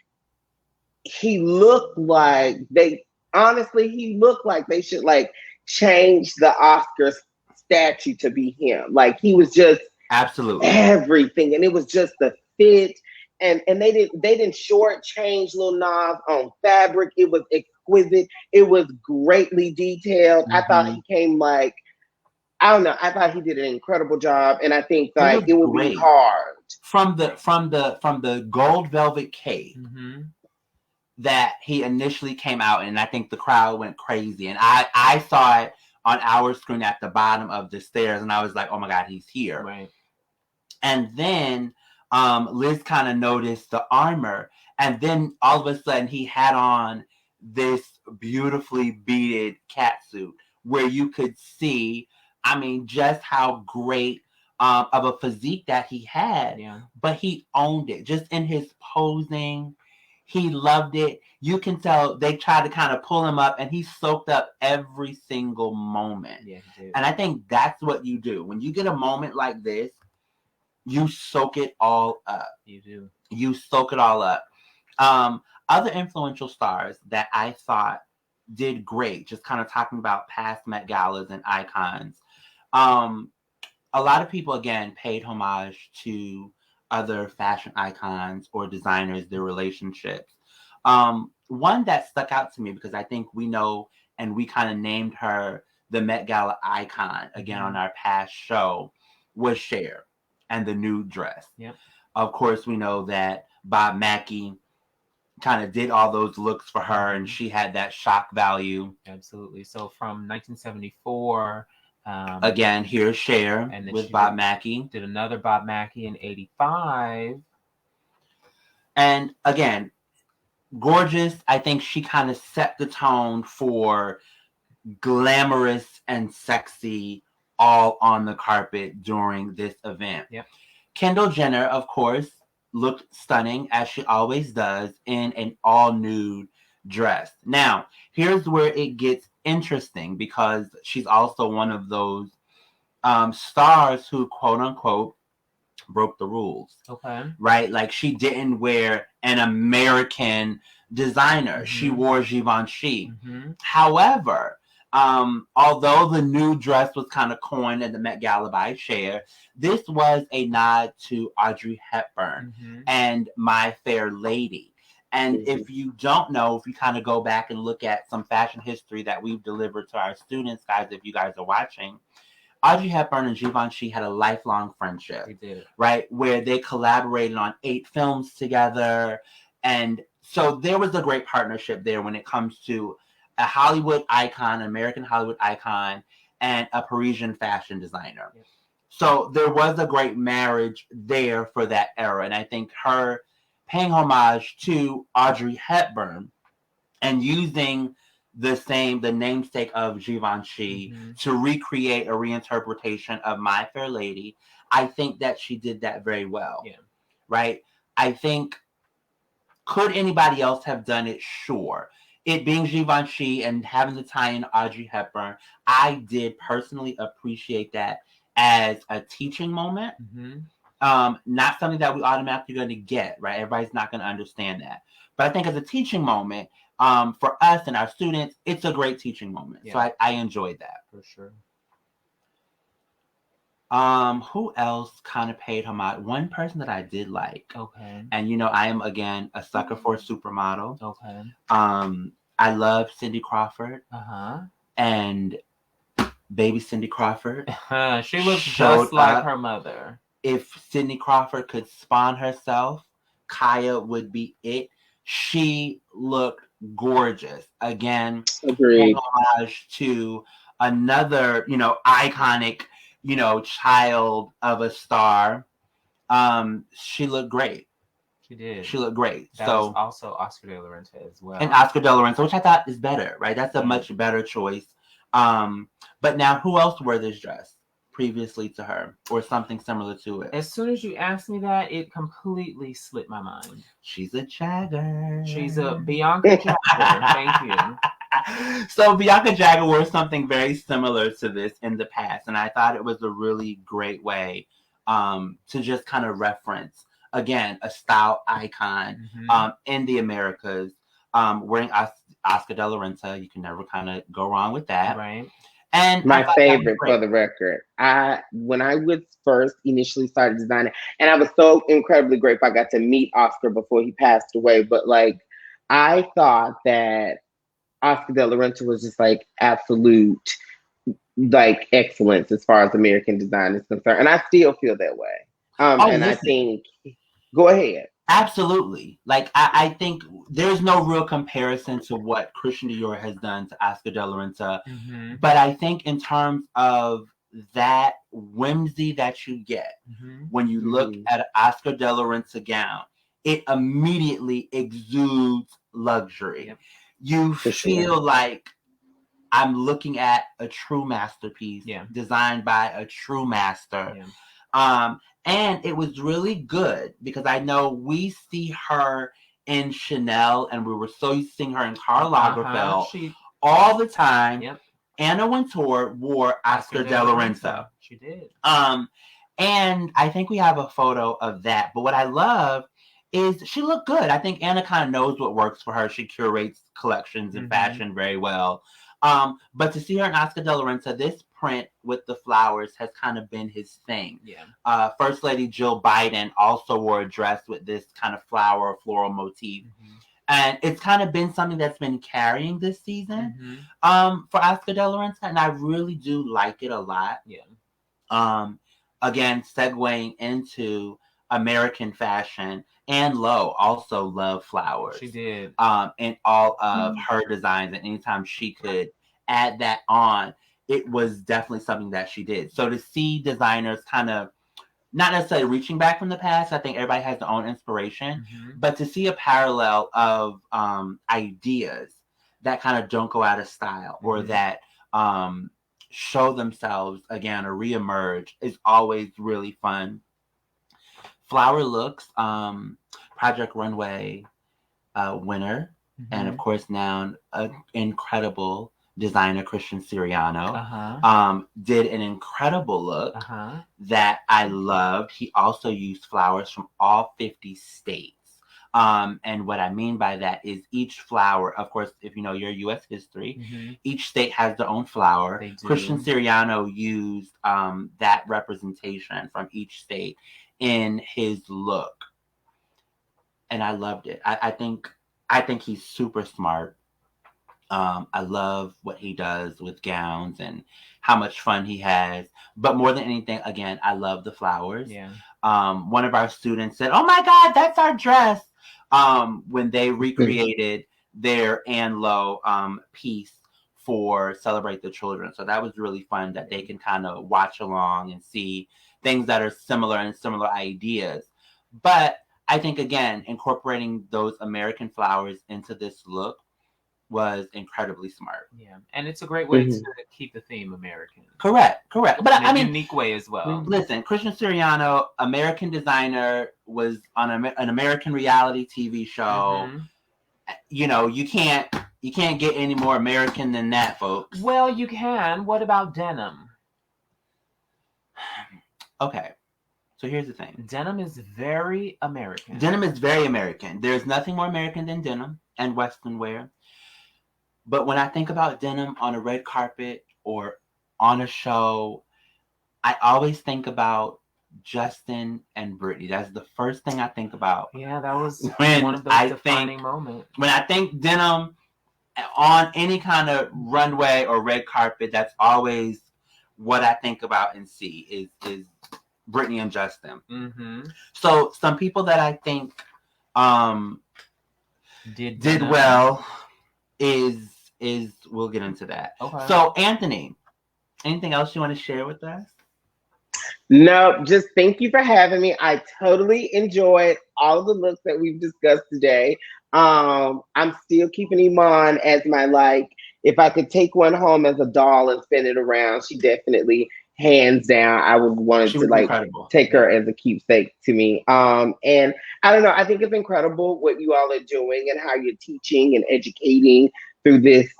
he looked like he looked like they should like change the Oscars statue to be him. Like he was just absolutely everything. And it was just the fit. And they didn't shortchange Lil Nas on fabric. It was exquisite. It was greatly detailed. I thought he came like, I don't know. I thought he did an incredible job, and I think like it would be hard from the gold velvet cape that he initially came out, and I think the crowd went crazy. And I saw it on our screen at the bottom of the stairs, and I was like, "Oh my God, he's here!" Right. And then Liz kind of noticed the armor, and then all of a sudden he had on this beautifully beaded catsuit where you could see, I mean, just how great of a physique that he had. Yeah. But he owned it. Just in his posing, he loved it. You can tell they tried to kind of pull him up, and he soaked up every single moment. Yeah, he did. And I think that's what you do. When you get a moment like this, you soak it all up. You do. You soak it all up. Other influential stars that I thought did great, just kind of talking about past Met Galas and icons. A lot of people, again, paid homage to other fashion icons or designers, their relationships. one that stuck out to me because I think we know and we kind of named her the Met Gala icon again on our past show was Cher and the nude dress. Yep. Of course, we know that Bob Mackie kind of did all those looks for her, and she had that shock value. Absolutely. So from 1974, again, here's Cher with Bob Mackie. Did another Bob Mackie in 85. And again, gorgeous. I think she kind of set the tone for glamorous and sexy all on the carpet during this event. Yep. Kendall Jenner, of course, looked stunning as she always does in an all nude dress. Now, here's where it gets interesting because she's also one of those stars who, quote unquote, broke the rules. Okay. Right? Like she didn't wear an American designer. She wore Givenchy. However, although the new dress was kind of coined at the Met Gala by Cher, this was a nod to Audrey Hepburn and My Fair Lady. And if you don't know, if you kind of go back and look at some fashion history that we've delivered to our students, guys, if you guys are watching, Audrey Hepburn and Givenchy had a lifelong friendship. They did. Right? Where they collaborated on 8 films together. And so there was a great partnership there when it comes to a Hollywood icon, an American Hollywood icon, and a Parisian fashion designer. Yep. So there was a great marriage there for that era. And I think her paying homage to Audrey Hepburn and using the namesake of Givenchy to recreate a reinterpretation of My Fair Lady, I think that she did that very well. Yeah. Right? I think, could anybody else have done it? Sure. It being Givenchy and having the tie-in Audrey Hepburn, I did personally appreciate that as a teaching moment. Not something that we automatically going to get, right? Everybody's not going to understand that. But I think as a teaching moment, for us and our students, it's a great teaching moment. Yeah. So I enjoyed that. For sure. Who else kind of paid homage? One person that I did like. Okay. And I am again a sucker for a supermodel. Okay. I love Cindy Crawford. And baby Cindy Crawford. She looks just like her mother. If Cindy Crawford could spawn herself, Kaya would be it. She looked gorgeous. Again, agreed. Homage to another, iconic, child of a star. She looked great. She did. She looked great. That was also Oscar de la Renta as well. And Oscar de la Renta, which I thought is better, right? That's a much better choice. But now, who else wore this dress previously to her or something similar to it? As soon as you asked me that, it completely slipped my mind. She's a Jagger. She's a Bianca Jagger. Thank you. So Bianca Jagger wore something very similar to this in the past, and I thought it was a really great way to just kind of reference, again, a style icon in the Americas, wearing Oscar de la Renta. You can never kind of go wrong with that. Right. And my favorite, for the record, when I was first initially started designing, and I was so incredibly grateful I got to meet Oscar before he passed away, but I thought that Oscar de la Renta was just absolute excellence as far as American design is concerned, and I still feel that way. I think, go ahead. Absolutely. I think there's no real comparison to what Christian Dior has done to Oscar de la Renta. But I think in terms of that whimsy that you get when you look at an Oscar de la Renta gown, it immediately exudes luxury. Yep. You feel like I'm looking at a true masterpiece designed by a true master. Yeah. And it was really good because I know we see her in Chanel and we were so used to seeing her in Karl Lagerfeld all the time. Yep. Anna Wintour wore Oscar de la Renta. She did. And I think we have a photo of that. But what I love is she looked good. I think Anna kind of knows what works for her. She curates collections and fashion very well. But to see her in Oscar de la Renta, this print with the flowers has kind of been his thing. Yeah. First Lady Jill Biden also wore a dress with this kind of floral motif. And it's kind of been something that's been carrying this season for Oscar de la Renta, and I really do like it a lot. Yeah. Again, segueing into American fashion, Anne Lowe also loved flowers. She did. In all of her designs, and anytime she could add that on, it was definitely something that she did. So to see designers kind of not necessarily reaching back from the past, I think everybody has their own inspiration, but to see a parallel of ideas that kind of don't go out of style or that show themselves again or reemerge is always really fun. Flower Looks, Project Runway winner, and of course now an incredible designer, Christian Siriano, did an incredible look that I loved. He also used flowers from all 50 states. And what I mean by that is each flower, of course, if you know your U.S. history, each state has their own flower. They do. Christian Siriano used that representation from each state in his look. And I loved it. I think he's super smart. I love what he does with gowns and how much fun he has. But more than anything, again, I love the flowers. Yeah. One of our students said, "Oh my God, that's our dress." When they recreated their Anne Lowe piece for Celebrate the Children. So that was really fun that they can kind of watch along and see things that are similar and similar ideas. But I think, again, incorporating those American flowers into this look was incredibly smart. Yeah, and it's a great way to keep the theme American. Correct. But in a unique way as well. Listen, Christian Siriano, American designer, was on an American reality TV show. You know, you can't get any more American than that, folks. Well, you can. What about denim? Okay. So here's the thing. Denim is very American. Denim is very American. There's nothing more American than denim and Western wear. But when I think about denim on a red carpet or on a show, I always think about Justin and Brittany. That's the first thing I think about. Yeah, that was one of those defining moments. When I think denim on any kind of runway or red carpet, that's always what I think about and see is Brittany and Justin. So some people that I think did well is we'll get into that. Okay. So Anthony, anything else you want to share with us? No, just thank you for having me. I totally enjoyed all of the looks that we've discussed today. I'm still keeping Iman as my, if I could take one home as a doll and spin it around, she definitely, hands down, I would want to take her as a keepsake to me. And I don't know, I think it's incredible what you all are doing and how you're teaching and educating through this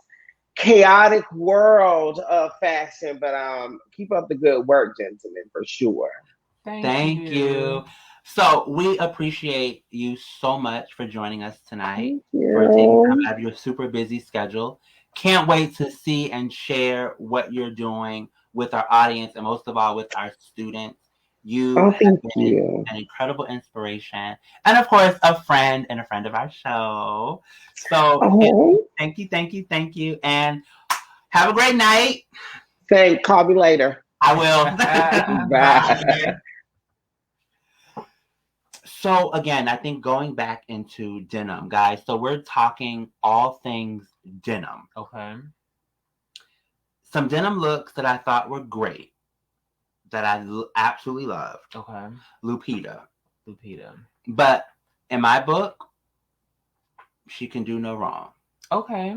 chaotic world of fashion. But keep up the good work, gentlemen, for sure. Thank you. So we appreciate you so much for joining us tonight, for taking time out of your super busy schedule. Can't wait to see and share what you're doing with our audience and most of all with our students. You have been an incredible inspiration. And of course, a friend of our show. So thank you. And have a great night. Call me later. I will. Bye. So again, I think going back into denim, guys. So we're talking all things denim. Okay. Some denim looks that I thought were great, that I absolutely loved. Okay. Lupita. But in my book, she can do no wrong. Okay.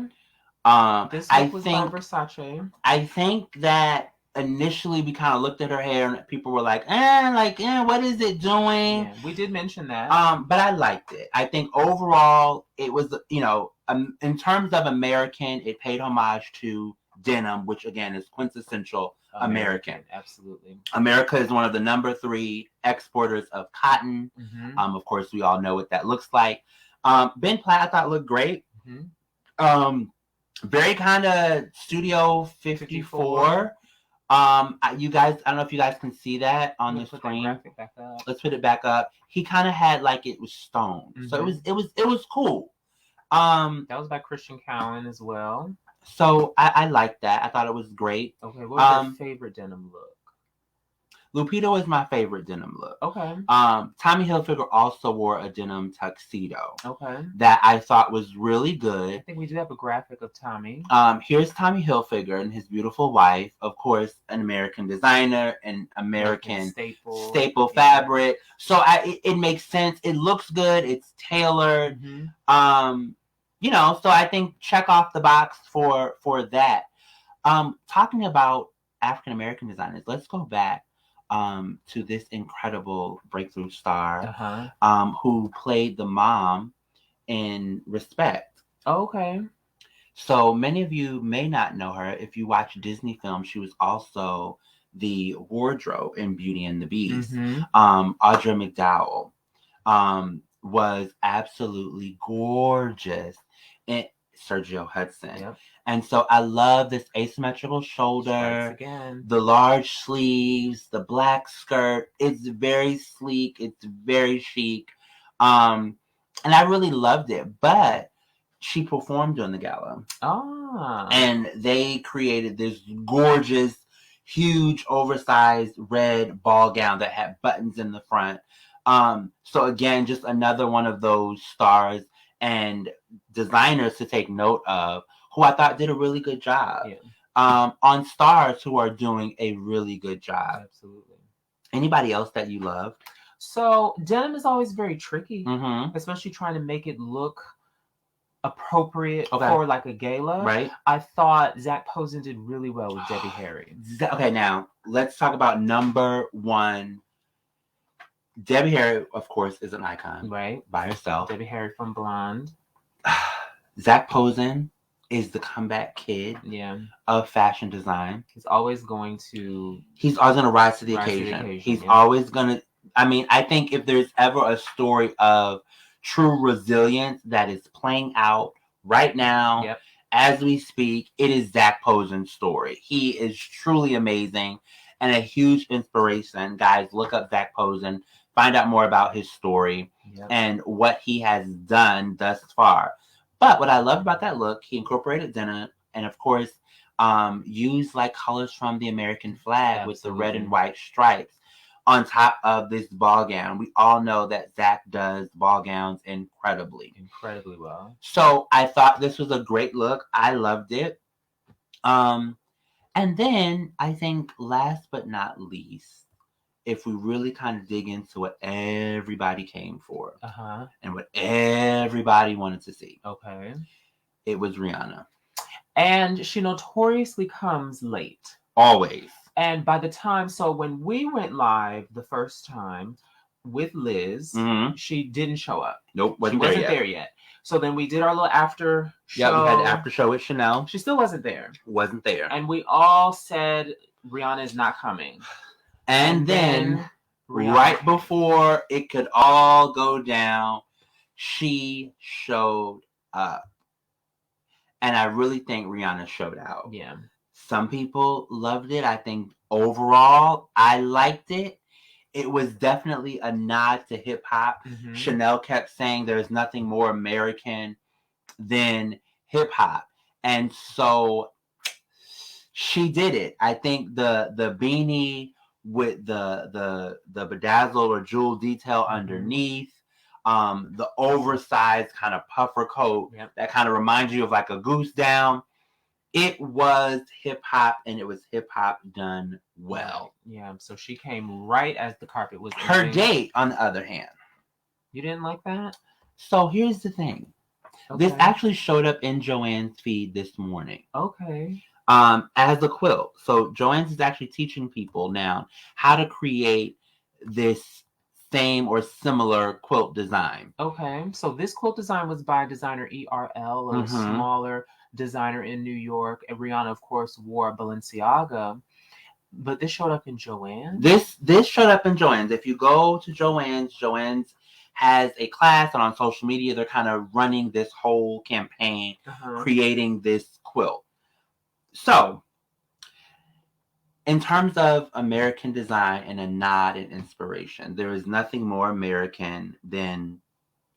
This look was by Versace. I think that initially we kind of looked at her hair and people were like, what is it doing? Yeah, we did mention that. But I liked it. I think overall it was, in terms of American, it paid homage to denim, which again is quintessential American. Absolutely. America is one of the number 3 exporters of cotton. Of course, we all know what that looks like. Ben Platt, I thought looked great. Very kind of Studio 54. You guys, I don't know if you guys can see that on the screen. Let's put it back up. He kind of had it was stone, so it was cool. That was by Christian Cowan as well. So I liked that. I thought it was great. Okay, what was your favorite denim look? Lupita was my favorite denim look. Okay. Tommy Hilfiger also wore a denim tuxedo. Okay. That I thought was really good. I think we do have a graphic of Tommy. Here's Tommy Hilfiger and his beautiful wife. Of course, an American designer, an American staple fabric. So it makes sense. It looks good. It's tailored. Mm-hmm. You know, so I think check off the box for that. Talking about African American designers, let's go back to this incredible breakthrough star who played the mom in Respect. Okay. So many of you may not know her. If you watch Disney films, she was also the wardrobe in Beauty and the Beast. Audra McDowell was absolutely gorgeous. And Sergio Hudson. Yep. And so I love this asymmetrical shoulder, the large sleeves, the black skirt. It's very sleek. It's very chic. And I really loved it. But she performed on the gala. And they created this gorgeous, huge, oversized red ball gown that had buttons in the front. So again, just another one of those stars and designers to take note of, who I thought did a really good job. On stars who are doing a really good job. Absolutely. Anybody else that you loved? So denim is always very tricky, especially trying to make it look appropriate for like a gala. Right. I thought Zach Posen did really well with Debbie Harry. Okay, now let's talk about number one. Debbie Harry, of course, is an icon. Right. By herself. Debbie Harry from Blonde. Zach Posen is the comeback kid of fashion design. He's always going to rise to the occasion. He's always going to, I mean, I think if there's ever a story of true resilience that is playing out right now, as we speak, it is Zach Posen's story. He is truly amazing and a huge inspiration. Guys, look up Zach Posen. Find out more about his story and what he has done thus far. But what I love about that look, he incorporated denim and, of course, used like colors from the American flag with the red and white stripes on top of this ball gown. We all know that Zach does ball gowns incredibly well. So I thought this was a great look. I loved it. And then I think last but not least, if we really kind of dig into what everybody came for and what everybody wanted to see. Okay. It was Rihanna. And she notoriously comes late. Always. And by the time, so when we went live the first time with Liz, she didn't show up. Nope. She wasn't there yet. So then we did our little after show. Yeah, we had the after show with Chanel. She still wasn't there. Wasn't there. And we all said Rihanna is not coming. And then right before it could all go down, she showed up. And I really think Rihanna showed out. Yeah. Some people loved it. I think overall, I liked it. It was definitely a nod to hip hop. Chanel kept saying there's nothing more American than hip hop. And so she did it. I think the beanie with the bedazzled or jewel detail underneath, the oversized kind of puffer coat that kind of reminds you of like a goose down. It was hip hop, and it was hip hop done well. Yeah, so she came right as the carpet was her ending. Date, on the other hand. You didn't like that? So here's the thing. Okay. This actually showed up in Joanne's feed this morning. Okay. As a quilt. So Joanne's is actually teaching people now how to create this same or similar quilt design. Okay. So this quilt design was by designer ERL, a smaller designer in New York. And Rihanna, of course, wore Balenciaga. But this showed up in Joanne's? This showed up in Joanne's. If you go to Joanne's has a class, and on social media, they're kind of running this whole campaign, creating this quilt. So, in terms of American design and a nod and inspiration, there is nothing more American than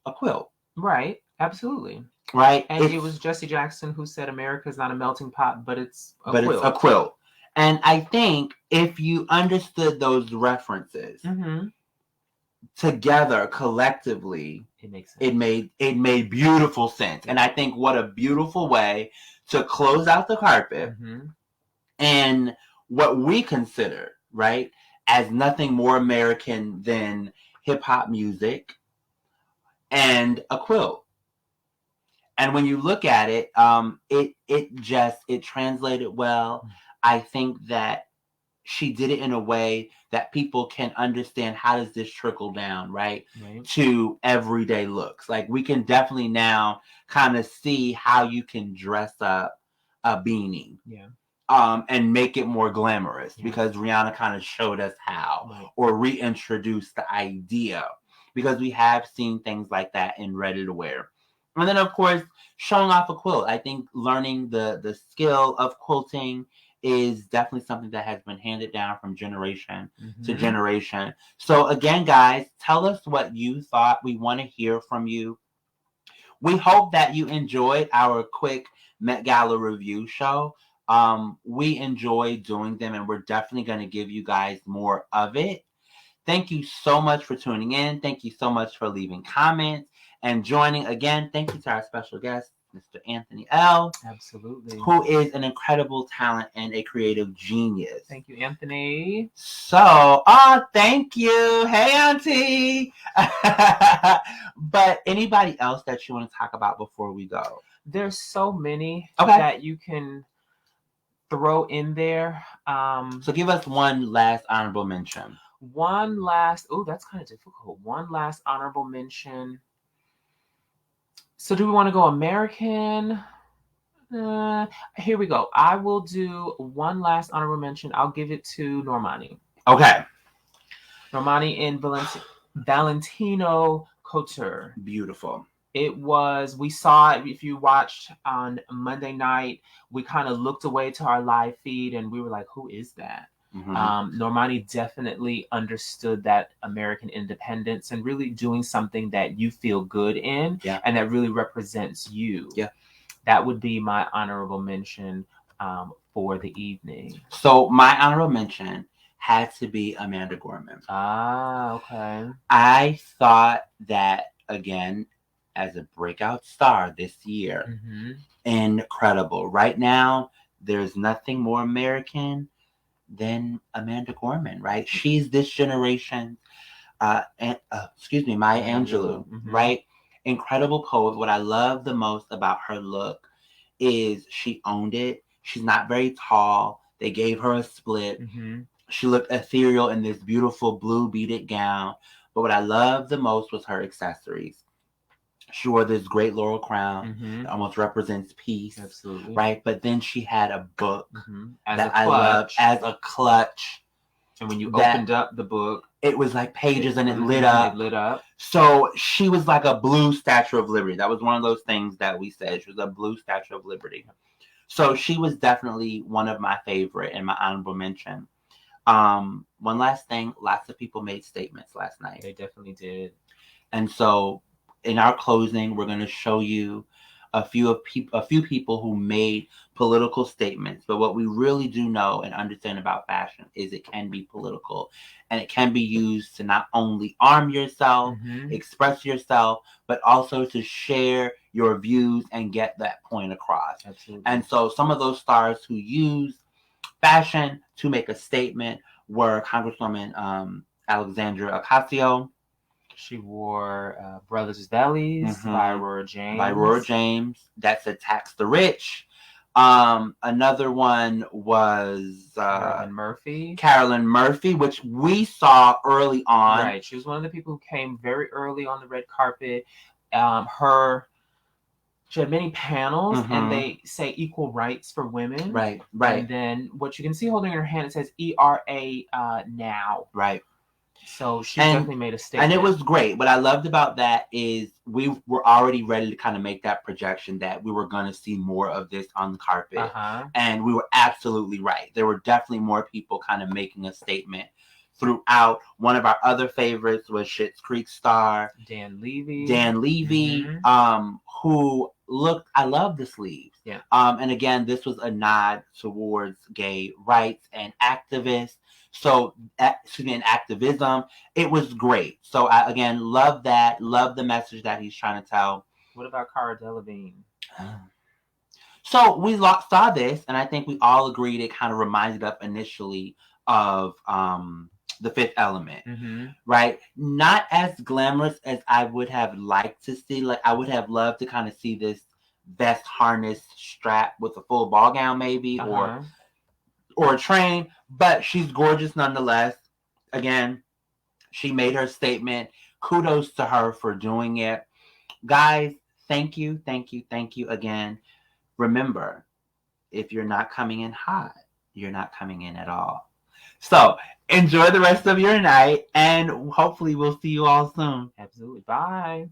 a quilt. Right. Absolutely. right? And it was Jesse Jackson who said America is not a melting pot, but it's a quilt. It's a quilt. And I think if you understood those references together collectively, it makes sense. It made beautiful sense. And I think what a beautiful way to close out the carpet and what we consider, right, as nothing more American than hip hop music and a quilt. And when you look at it, it translated well. I think that she did it in a way that people can understand how does this trickle down, right? To everyday looks. Like we can definitely now kind of see how you can dress up a beanie. Yeah. And make it more glamorous because Rihanna kind of showed us how or reintroduced the idea because we have seen things like that in ready to wear. And then, of course, showing off a quilt. I think learning the skill of quilting is definitely something that has been handed down from generation to generation. So again, guys, tell us what you thought. We want to hear from you. We hope that you enjoyed our quick Met Gala review show. We enjoy doing them and we're definitely going to give you guys more of it. Thank you so much for tuning in. Thank you so much for leaving comments and joining again. Thank you to our special guest, Mr. Anthony L. Absolutely. Who is an incredible talent and a creative genius. Thank you, Anthony. So, thank you. Hey, Auntie. But anybody else that you want to talk about before we go? There's so many that you can throw in there. So give us one last honorable mention. That's kind of difficult. One last honorable mention. So do we want to go American? Here we go. I will do one last honorable mention. I'll give it to Normani. Okay. Normani in Valentino Couture. Beautiful. We saw it, if you watched on Monday night, we kind of looked away to our live feed and we were like, who is that? Normani definitely understood that American independence and really doing something that you feel good in and that really represents you. Yeah. That would be my honorable mention for the evening. So my honorable mention had to be Amanda Gorman. Okay. I thought that, again, as a breakout star this year, incredible. Right now, there's nothing more American than Amanda Gorman, right? She's this generation, Maya Angelou, right? Incredible pose. What I love the most about her look is she owned it. She's not very tall. They gave her a split. She looked ethereal in this beautiful blue beaded gown. But what I loved the most was her accessories. She wore this great laurel crown that almost represents peace. Absolutely. Right? But then she had a book that I love as a clutch. And when you opened up the book, it was like pages and it lit up. It lit up. So she was like a blue Statue of Liberty. That was one of those things that we said. She was a blue Statue of Liberty. So she was definitely one of my favorite and my honorable mention. One last thing. Lots of people made statements last night. They definitely did. And so in our closing, we're going to show you a few people who made political statements. But what we really do know and understand about fashion is it can be political and it can be used to not only arm yourself, express yourself, but also to share your views and get that point across. Absolutely. And so some of those stars who used fashion to make a statement were Congresswoman Alexandria Ocasio. She wore Brothers Bellies by Aurora James. That's a Tax the Rich. Another one was Carolyn Murphy, which we saw early on. Right. She was one of the people who came very early on the red carpet. She had many panels and they say equal rights for women. Right. And then what you can see holding in her hand, it says ERA now. Right. So she definitely made a statement. And it was great. What I loved about that is we were already ready to kind of make that projection that we were going to see more of this on the carpet. And we were absolutely right. There were definitely more people kind of making a statement throughout. One of our other favorites was Schitt's Creek star Dan Levy. Who looked, I love the sleeves. Yeah. And again, this was a nod towards gay rights and activists. So, and activism. It was great. So I, again, love that. Love the message that he's trying to tell. What about Cara Delevingne? So we saw this, and I think we all agreed it kind of reminded us initially of The Fifth Element, right? Not as glamorous as I would have liked to see. Like, I would have loved to kind of see this vest harness strap with a full ball gown, maybe, or a train. But she's gorgeous nonetheless. Again, she made her statement. Kudos to her for doing it. Guys, thank you again. Remember, if you're not coming in hot, you're not coming in at all. So enjoy the rest of your night, and hopefully we'll see you all soon. Absolutely. Bye.